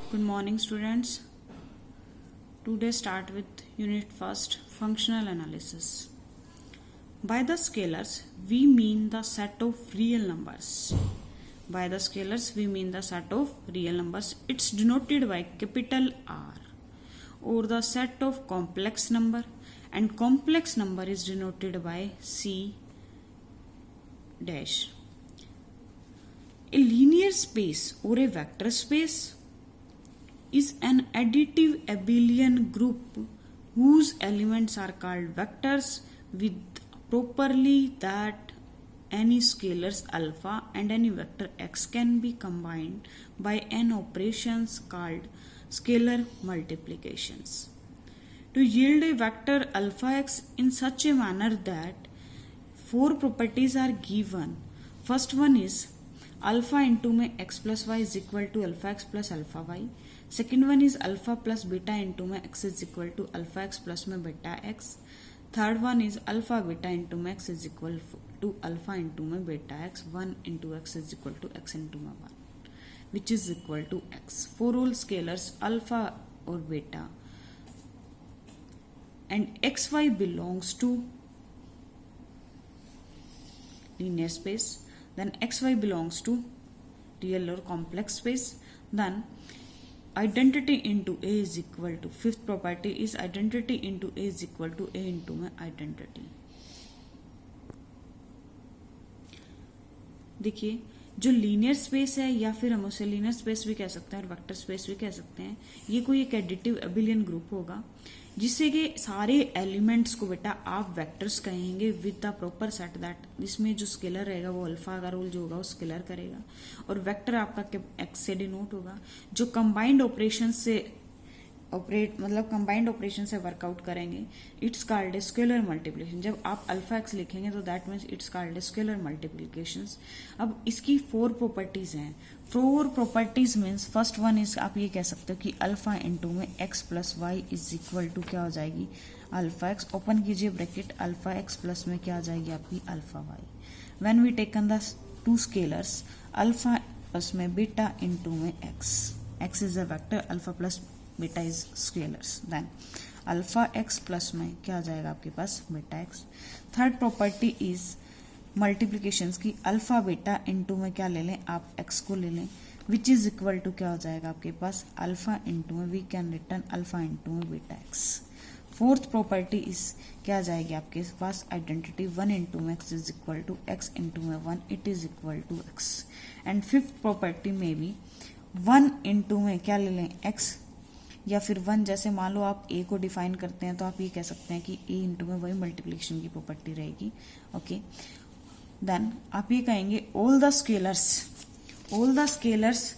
Good morning, students. Today start with unit first, functional analysis. By the scalars, we mean the set of real numbers. By the scalars, we mean the set of real numbers. It's denoted by capital R, or the set of complex number, and complex number is denoted by C dash. A linear space or a vector space is an additive abelian group whose elements are called vectors with properly that any scalars alpha and any vector x can be combined by n operations called scalar multiplications to yield a vector alpha x in such a manner that four properties are given. First one is alpha into में x plus y is equal to alpha x plus alpha y. Second one is alpha plus beta into में x is equal to alpha x plus में beta x. Third one is alpha beta into में x is equal to alpha into में beta x. 1 into x is equal to x into में 1, which is equal to x. For all scalars alpha or beta and xy belongs to linear space, then xy belongs to real or complex space, then identity into A is equal to, fifth property is identity into A is equal to A into my identity. देखिए जो linear space है या फिर हम उसे linear space भी कह सकते हैं और वेक्टर स्पेस भी कह सकते हैं, ये कोई एक एडिटिव अबिलियन ग्रुप होगा जिससे कि सारे एलिमेंट्स को बेटा आप वेक्टर्स कहेंगे with the proper set that, जिसमें जो स्केलर रहेगा वो अल्फा का रोल जो होगा वो स्केलर करेगा और वेक्टर आपका एक्स से डिनोट होगा जो कंबाइंड ऑपरेशन से कंबाइंड ऑपरेशन से वर्कआउट करेंगे. It's called a scalar multiplication. जब आप अल्फा एक्स लिखेंगे तो that means it's called a scalar multiplications. अब इसकी फोर प्रॉपर्टीज हैं. Four properties means first one is आप ये कह सकते हो कि अल्फा इंटू में x plus y is equal to क्या हो जाएगी अल्फा एक्स. ओपन कीजिए ब्रैकेट, अल्फा एक्स प्लस में क्या आ जाएगी आपकी alpha Y. When we taken the two scalars alpha plus में बीटा इंटू में X. X is a vector, alpha plus beta is scalars. Then alpha x plus में क्या आ जाएगा आपके पास beta X. Third property is multiplications की, alpha beta into में क्या ले लें आप एक्स को ले लें विच इज इक्वल टू क्या हो जाएगा आपके पास अल्फा इंटू में we can return alpha into में beta X. Fourth property is क्या आ जाएगी आपके पास आइडेंटिटी 1 इंटू में X is equal to X into में 1 it is equal to X. And fifth property में भी 1 इंटू में क्या ले लें एक्स या फिर 1, जैसे मान लो आप a को डिफाइन करते हैं तो आप ये कह सकते हैं कि a इंटू में वही मल्टीप्लिकेशन की प्रॉपर्टी रहेगी. ओके, देन आप ये कहेंगे all the scalars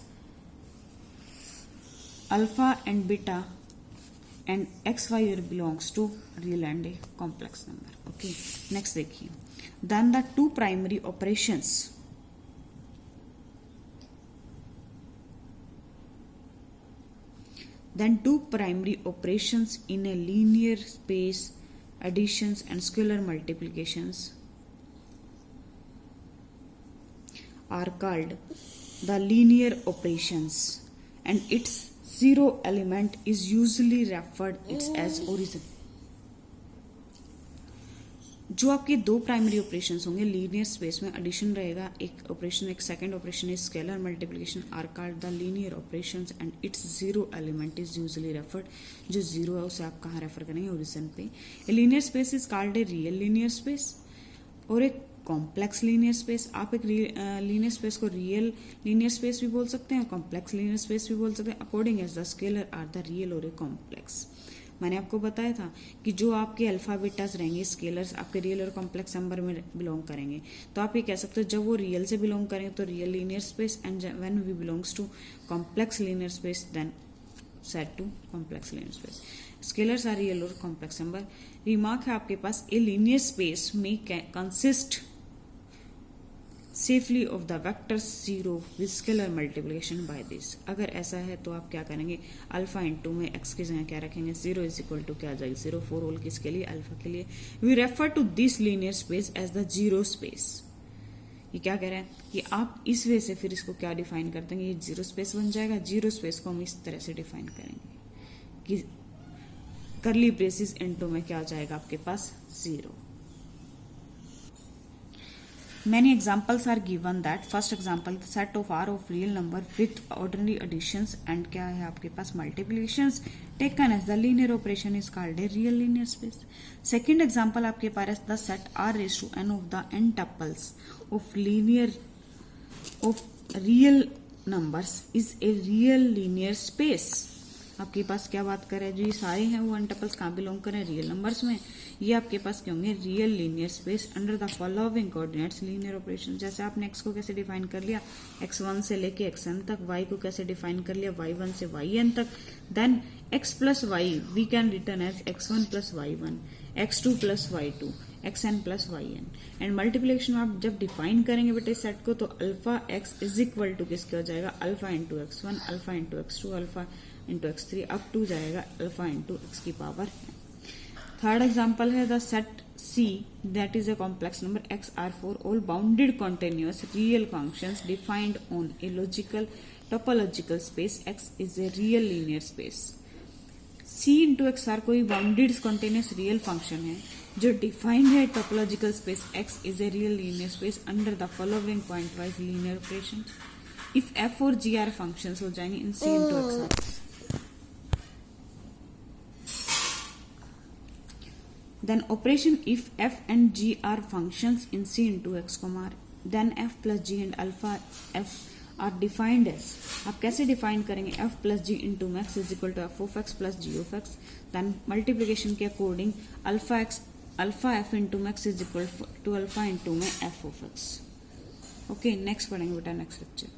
alpha and beta and X Y belongs to real and a complex number. Okay, next देखिए. Then the two primary operations then two primary operations in a linear space, additions and scalar multiplications, are called the linear operations and its zero element is usually referred it as origin. जो आपके दो primary operations होंगे linear space में, addition रहेगा एक operation, एक second operation is scalar multiplication, are called the linear operations and it's zero element is usually referred. जो zero है उसे आप कहाँ रेफर करेंगे ओरिजिन पे. A linear space is called a real linear space और एक कॉम्प्लेक्स लीनियर स्पेस. आप एक लीनियर स्पेस को रियल लीनियर स्पेस भी बोल सकते हैं और कॉम्प्लेक्स लीनियर स्पेस भी बोल सकते हैं according as the scalar are the real और ए कॉम्प्लेक्स. मैंने आपको बताया था कि जो आपके अल्फा बीटास रहेंगे स्केलर्स आपके रियल और कॉम्प्लेक्स नंबर में बिलोंग करेंगे. तो आप ये कह सकते हो जब वो रियल से बिलोंग करेंगे तो real linear space and when we belongs to complex linear space then set to complex linear space. Scalars are real और कॉम्प्लेक्स नंबर. रिमार्क है आपके पास ए लीनियर स्पेस में consist safely of the vector zero with scalar multiplication by this. अगर ऐसा है तो आप क्या करेंगे अल्फा इंटू में एक्स की जगह क्या रखेंगे जीरो इज इक्वल टू क्या आ जाएगी जीरो. फोर होल किसके लिए अल्फा के लिए. We refer to this linear space as the zero space. ये क्या कह रहे हैं कि आप इस वे से फिर इसको क्या डिफाइन कर देंगे, ये जीरो स्पेस बन जाएगा। जीरो स्पेस को हम इस तरह से डिफाइन करेंगे कि करली ब्रेसेस इनटू में क्या आ जाएगा आपके पास 0। Many examples are given that first example the set of R of real number with ordinary additions and क्या है आपके पास multiplications taken as the linear operation is called a real linear space. Second example आपके पास the set R raised to n of the n tuples of real numbers is a real linear space. आपके पास क्या बात कर रहे हैं, जो ये सारे हैं वो अनटपल्स कहाँ बिलोंग करें, रियल नंबर्स में। ये आपके पास क्या होंगे, real linear space under the following coordinates linear operation. जैसे आपने एक्स को कैसे डिफाइन कर लिया, x1 से लेके xn तक, y को कैसे डिफाइन कर लिया, y1 से yn तक, then x plus y we can return as x1 plus y1, x2 plus y2, xn plus yn। And multiplication आप जब डिफाइन करेंगे बेटे सेट को, तो alpha x is equal to किसके हो जाएगा, alpha into x1, alpha into x2, alpha into x3 up to जाएगा अल्फा इंटू x की पावर। थर्ड एग्जाम्पल है the set C that is a complex number x are for all bounded continuous real functions defined on a logical topological space x is a real linear space। C into x R कोई bounded continuous real function है जो defined है topological space x is a real linear space under the following point wise linear operation. If f और g are functions हो जाएंगे in C into x R. Then operation if f and g are functions in C into x, then f plus g and alpha f are defined as, आप कैसे define करेंगे, f plus g into max is equal to f of x plus g of x, then multiplication के according alpha f into max is equal to alpha into में f of x। Okay next पढ़ेंगे बेटा next lecture.